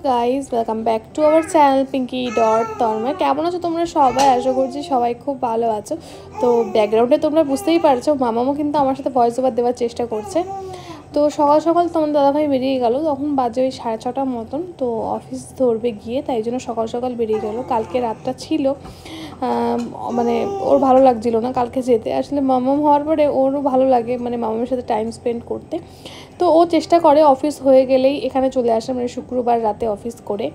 Guys, welcome back to our channel Pinky dot Tanmoy. কেমন আছো তোমরা সবাই? আশা করছি সবাই খুব ভালো আছো। তো ব্যাকগ্রাউন্ডে তোমরা বুঝতেই পারছো, মামামও কিন্তু আমার সাথে ভয়েস ওভার দেওয়ার চেষ্টা করছে। তো সকাল সকাল তোমার দাদাভাই বেরিয়ে গেল, তখন বাজে ওই 6:30 মতন। তো অফিস ধরবে গিয়ে, তাই জন্য সকাল সকাল বেরিয়ে গেল। কালকে রাতটা ছিল, মানে ওর ভালো লাগছিল না কালকে যেতে। আসলে মামাম হওয়ার পরে ওরও ভালো লাগে, মানে মামামের সাথে টাইম স্পেন্ড করতে। তো ও চেষ্টা করে অফিস হয়ে গেলেই এখানে চলে আসে, মানে শুক্রবার রাতে অফিস করে।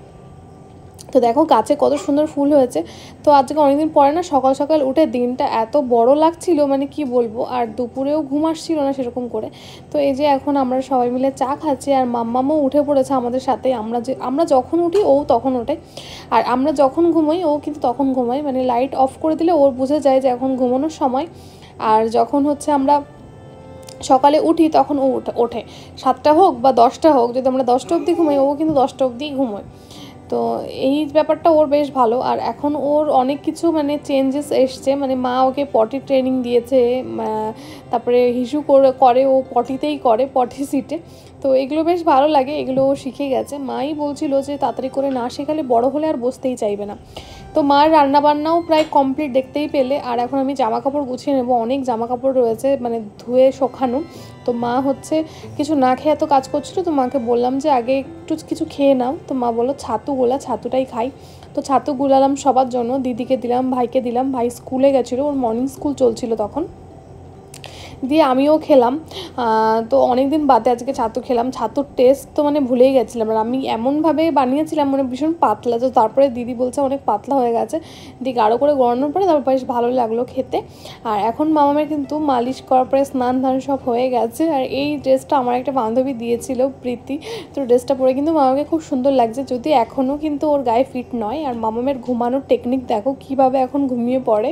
তো দেখো গাছে কত সুন্দর ফুল হয়েছে। তো আজকে অনেকদিন পরে না সকাল সকাল উঠে দিনটা এত বড় লাগছিল, মানে কি বলবো। আর দুপুরেও ঘুম আসছিল না সেরকম করে। তো এই যে এখন আমরা সবাই মিলে চা খাচ্ছি, আর মাম্মামও উঠে পড়েছে আমাদের সাথে। আমরা যখন উঠি ও তখন ওঠে, আর আমরা যখন ঘুমোই ও কিন্তু তখন ঘুমাই। মানে লাইট অফ করে দিলে ওর বোঝা যায় যে এখন ঘুমানোর সময়। আর যখন হচ্ছে আমরা সকালে উঠি তখন ও ওঠে, 7টা হোক বা 10টা হোক। যদি আমরা 10টা অবধি ঘুমাই, ও কিন্তু 10টা অবধিই ঘুমোয়। তো এই ব্যাপারটা ওর বেশ ভালো। আর এখন ওর অনেক কিছু মানে চেঞ্জেস এসছে, মানে মা ওকে পটি ট্রেনিং দিয়েছে, তারপরে হিসু করে ও পটিতেই করে, পটি সিটে। তো এগুলো বেশ ভালো লাগে, এগুলো ও শিখে গেছে। মাই বলছিল যে তাড়াতাড়ি করে না শেখালে বড় হলে আর বসতেই চাইবে না। তো মার রান্নাবান্নাও প্রায় কমপ্লিট দেখতেই পেলে। আর এখন আমি জামা কাপড় গুছিয়ে নেবো, অনেক জামা কাপড় রয়েছে মানে ধুয়ে শোকানো। তো মা হচ্ছে কিছু না খেয়ে এত কাজ করছিল, তো মাকে বললাম যে আগে একটু কিছু খেয়ে নাও। তো মা বললো ছাতুটাই খাই। তো ছাতু গুলালাম সবার জন্য, দিদিকে দিলাম, ভাইকে দিলাম। ভাই স্কুলে গেছিলো, ওর মর্নিং স্কুল চলছিল তখন, দিয়ে আমিও খেলাম। তো অনেক দিন বাদে আজকে ছাতু খেলাম। ছাতুর টেস্ট তো মানে ভুলেই গেছিলাম। আর আমি এমনভাবে বানিয়েছিলাম মানে ভীষণ পাতলা, তো তারপরে দিদি বলছে অনেক পাতলা হয়ে গেছে। দিয়ে গাঢ় করে গড়ানোর পরে তারপর বেশ ভালো লাগলো খেতে। আর এখন মামামের কিন্তু মালিশ করার পরে স্নান ধান সব হয়ে গেছে। আর এই ড্রেসটা আমার একটা বান্ধবী দিয়েছিল, প্রীতি। তো ড্রেসটা পরে কিন্তু মামাকে খুব সুন্দর লাগছে, যদি এখনও কিন্তু ওর গায়ে ফিট নয়। আর মামামের ঘুমানোর টেকনিক দেখো, কীভাবে এখন ঘুমিয়ে পড়ে।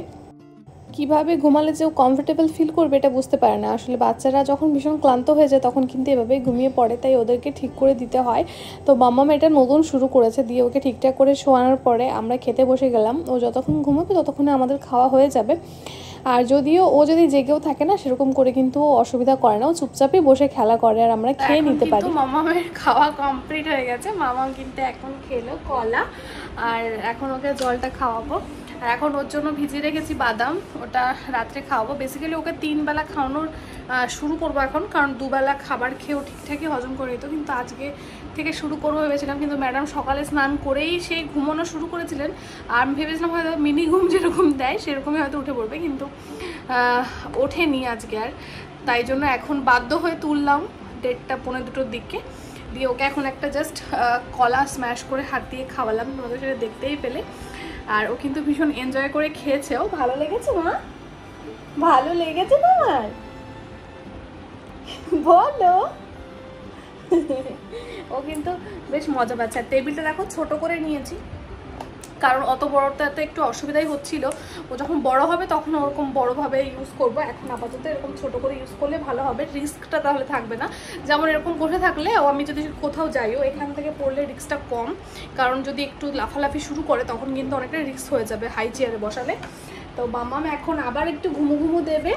কীভাবে ঘুমালে যে ও কমফোর্টেবল ফিল করবে এটা বুঝতে পারে না। আসলে বাচ্চারা যখন ভীষণ ক্লান্ত হয়ে যায় তখন কিন্তু এভাবেই ঘুমিয়ে পড়ে, তাই ওদেরকে ঠিক করে দিতে হয়। তো মাম্মাম এটা নতুন শুরু করেছে, দিয়ে ওকে ঠিকঠাক করে শোয়ানোর পরে আমরা খেতে বসে গেলাম। ও যতক্ষণ ঘুমাবে ততক্ষণে আমাদের খাওয়া হয়ে যাবে। আর যদিও ও যদি জেগেও থাকে না সেরকম করে কিন্তু ও অসুবিধা করে না, ও চুপচাপই বসে খেলা করে, আর আমরা খেয়ে নিতে পারি। মামামের খাওয়া কমপ্লিট হয়ে গেছে। মামাম কিন্তু এখন খেলো কলা, আর এখন ওকে জলটা খাওয়াবো। আর এখন ওর জন্য ভিজিয়ে রেখেছি বাদাম, ওটা রাত্রে খাওয়াবো। বেসিক্যালি ওকে 3 বেলা খাওয়ানোর শুরু করবো এখন, কারণ 2 বেলা খাবার খেয়েও ঠিকঠাকই হজম করে নিত। কিন্তু আজকে থেকে শুরু করবো ভেবেছিলাম, কিন্তু ম্যাডাম সকালে স্নান করেই সেই ঘুমানো শুরু করেছিলেন। আর আমি ভেবেছিলাম হয়তো মিনি ঘুম যেরকম দেয় সেরকমই হয়তো উঠে পড়বে, কিন্তু ওঠেনি আজকে আর। তাই জন্য এখন বাধ্য হয়ে তুললাম 1:30 পৌনে 2টোর দিকে। দিয়ে ওকে এখন একটা জাস্ট কলা স্ম্যাশ করে হাত দিয়ে খাওয়ালাম, তোমাদের সেটা দেখতেই পেলে। আর ও কিন্তু ভীষণ এনজয় করে খেয়েছেও। ভালো লেগেছে মা? ভালো লেগেছে তোমার? বলো। ও কিন্তু বেশ মজা পাচ্ছে। আর টেবিলটা দেখো ছোট করে নিয়েছি, কারণ অত বড়টাতে একটু অসুবিধাই হচ্ছিল। ও যখন বড় হবে তখন ওরকম বড়োভাবে ইউজ করবো, এখন আপাতত এরকম ছোট করে ইউজ করলে ভালো হবে। রিস্কটা তাহলে থাকবে না, যেমন এরকম বসে থাকলে ও আমি যদি কোথাও যাইও এখান থেকে পড়লে রিস্কটা কম। কারণ যদি একটু লাফালাফি শুরু করে তখন কিন্তু অনেকটা রিস্ক হয়ে যাবে হাই চেয়ারে বসালে। তো মাম্মাম এখন আবার একটু ঘুমু দেবে।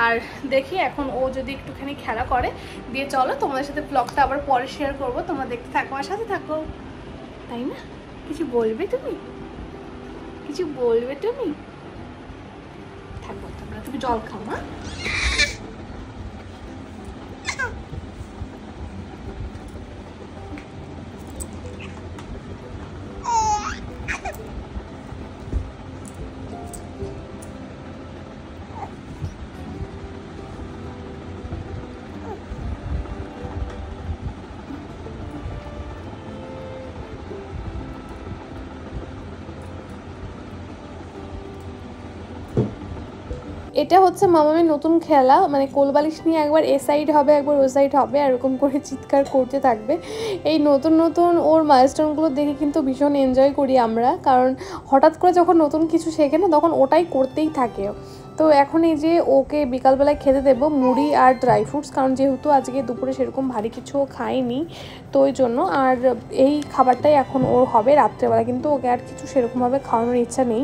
আর দেখি এখন ও যদি একটুখানি খেলা করে। দিয়ে চলো তোমাদের সাথে ব্লগটা আবার পরে শেয়ার করবো, তোমরা দেখতে থাকো, আমার সাথে থাকো, তাই না? কিছু বলবে তুমি? কিছু বলবে তুমি? থাকবো তোমরা, তুমি জল খাও না। এটা হচ্ছে মামামের নতুন খেলা, মানে কোলবালিশ নিয়ে একবার এ সাইড হবে একবার ও সাইড হবে, এরকম করে চিৎকার করতে থাকবে। এই নতুন নতুন ওর মাইলস্টোনগুলো দেখে কিন্তু ভীষণ এনজয় করি আমরা, কারণ হঠাৎ করে যখন নতুন কিছু শেখে না তখন ওটাই করতেই থাকে। তো এখন এই যে ওকে বিকালবেলায় খেতে দেবো মুড়ি আর ড্রাই ফ্রুটস, কারণ যেহেতু আজকে দুপুরে সেরকম ভারী কিছু খাইনি, তো ওই জন্য। আর এই খাবারটাই এখন ওর হবে রাত্রেবেলা, কিন্তু ওকে আর কিছু সেরকমভাবে খাওয়ানোর ইচ্ছা নেই।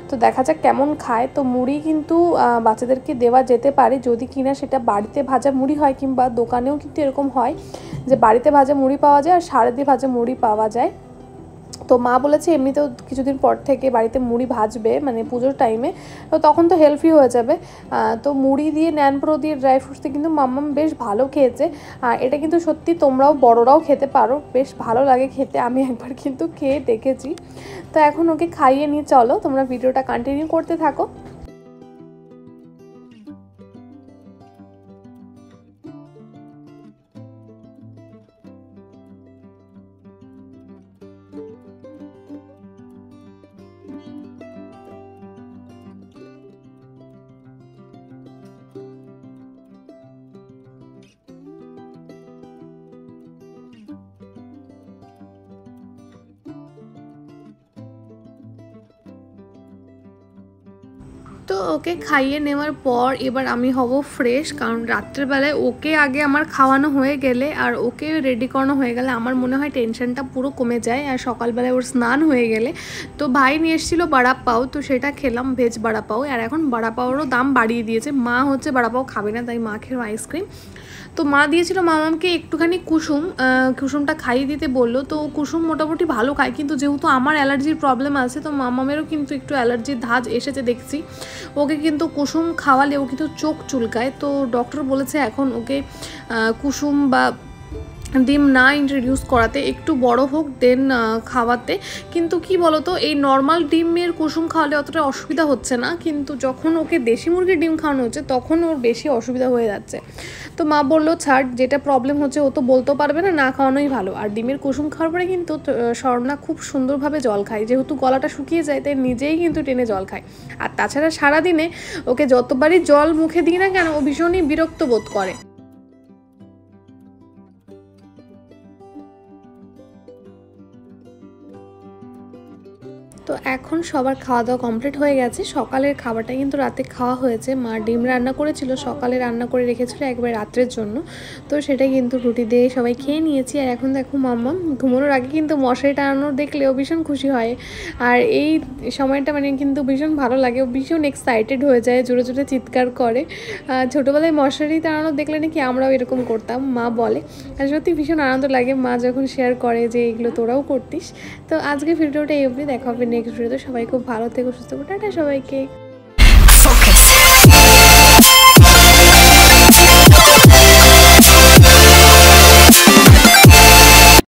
তো দেখা যাক কেমন খায়। তো মুড়ি কিন্তু বাচ্চাদেরকে দেওয়া যেতে পারে যদি কিনা সেটা বাড়িতে ভাজা মুড়ি হয়, কিংবা দোকানেও কিন্তু এরকম হয় যে বাড়িতে ভাজা মুড়ি পাওয়া যায় আর সারে দিয়ে ভাজা মুড়ি পাওয়া যায়। তো মা বলেছে এমনিতেও কিছুদিন পর থেকে বাড়িতে মুড়ি ভাজবে, মানে পুজোর টাইমে, তো তখন তো হেলদি হয়ে যাবে। তো মুড়ি দিয়ে ন্যানপ্রো দিয়ে ড্রাই ফ্রুটস দিয়ে কিন্তু মাম্মাম বেশ ভালো খেয়েছে। এটা কিন্তু সত্যি তোমরাও বড়রাও খেতে পারো, বেশ ভালো লাগে খেতে। আমি একবার কিন্তু খেয়ে দেখেছি। তো এখন ওকে খাইয়ে নিয়ে চলো, তোমরা ভিডিওটা কন্টিনিউ করতে থাকো। তো ওকে খাইয়ে নেওয়ার পর এবার আমি হব ফ্রেশ, কারণ রাত্রেবেলায় ওকে আগে আমার খাওয়ানো হয়ে গেলে আর ওকে রেডি করানো হয়ে গেলে আমার মনে হয় টেনশনটা পুরো কমে যায়। আর সকালবেলায় ওর স্নান হয়ে গেলে, তো ভাই নিয়ে এসেছিলো বড়া পাও, তো সেটা খেলাম, ভেজ বড়া পাও। আর এখন বড়া পাওয়ারও দাম বাড়িয়ে দিয়েছে। মা হচ্ছে বড়া পাও খাবে না, তাই মা খেলো আইসক্রিম। তো মা দিয়েছিল মামামকে একটুখানি কুসুমটা খাইয়ে দিতে বললো। তো কুসুম মোটামুটি ভালো খায়, কিন্তু যেহেতু আমার অ্যালার্জির প্রবলেম আছে, তো মামামেরও কিন্তু একটু অ্যালার্জির ধাঁচ এসেছে দেখছি। ওকে কিন্তু কুসুম খাওয়ালে ও কিন্তু চোখ চুলকায়। তো ডক্টর বলেছে এখন ওকে কুসুম বা ডিম না ইন্ট্রোডিউস করাতে, একটু বড় হোক দেন খাওয়াতে। কিন্তু কি বলতো, এই নর্মাল ডিমের কুসুম খাওয়ালে অতটা অসুবিধা হচ্ছে না, কিন্তু যখন ওকে দেশি মুরগির ডিম খাওয়ানো হচ্ছে তখন ওর বেশি অসুবিধা হয়ে যাচ্ছে। তো মা বললো ছাড়, যেটা প্রবলেম হচ্ছে ও তো বলতেও পারবে না, না খাওয়ানোই ভালো। আর ডিমের কুসুম খাওয়ার পরে কিন্তু স্বর্ণা খুব সুন্দরভাবে জল খায়, যেহেতু গলাটা শুকিয়ে যায় তাই নিজেই কিন্তু টেনে জল খায়। আর তাছাড়া সারাদিনে ওকে যতবারই জল মুখে দিই না কেন ও ভীষণই বিরক্ত বোধ করে। তো এখন সবার খাওয়া দাওয়া কমপ্লিট হয়ে গেছে। সকালের খাবারটা কিন্তু রাতে খাওয়া হয়েছে। মা ডিম রান্না করেছিল, সকালে রান্না করে রেখেছিল একবার রাত্রের জন্য, তো সেটা কিন্তু রুটি দিয়ে সবাই খেয়ে নিয়েছি। আর এখন দেখো মাম্মা ঘুমানোর আগে কিন্তু মশারি টানানো দেখলেও ভীষণ খুশি হয়। আর এই সময়টা মানে কিন্তু ভীষণ ভালো লাগে, ও ভীষণ এক্সাইটেড হয়ে যায়, জোরে জোরে চিৎকার করে। ছোটোবেলায় মশারি টানানো দেখলে নাকি আমরাও এরকম করতাম, মা বলে। আর সত্যি ভীষণ আনন্দ লাগে মা যখন শেয়ার করে যে এগুলো তোরাও করতিস। তো আজকে ভিডিওটা এই অবধি, দেখা হবে নেক্সট ভিডিওতে। সবাই খুব ভালো থেকো, সুস্থ থেকো, টাটা সবাইকে।